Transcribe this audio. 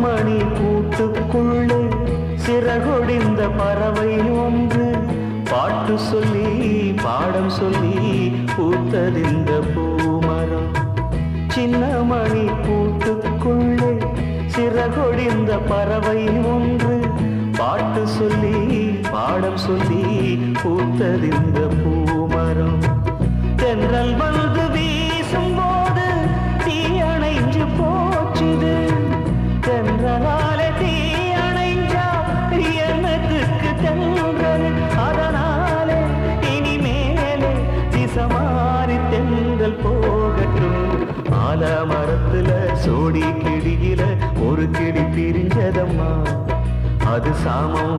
மணி கூட்டுக்குள்ளே சிறகொடிந்த பறவை ஒன்று பாட்டு சொல்லி பாடம் சொல்லி பூத்ததிந்த பூமரம். சின்ன மணி கூட்டுக்குள்ளே சிறகொடிந்த பறவை ஒன்று பாட்டு சொல்லி பாடம் சொல்லி பூத்ததிந்த பூமரம். தென்றல் வந்து வீசும் போது தீயணைஞ்சு போச்சுது. தென்றலாலே தீயணைஞ்சா எனக்கு தென்றல். அதனாலே இனிமேலே திசமாறி தென்றல் போகட்டும். ஆல மரத்துல சோடி கிளியில ஒரு கிளி பிரிஞ்சதம்மா, அது சாமம்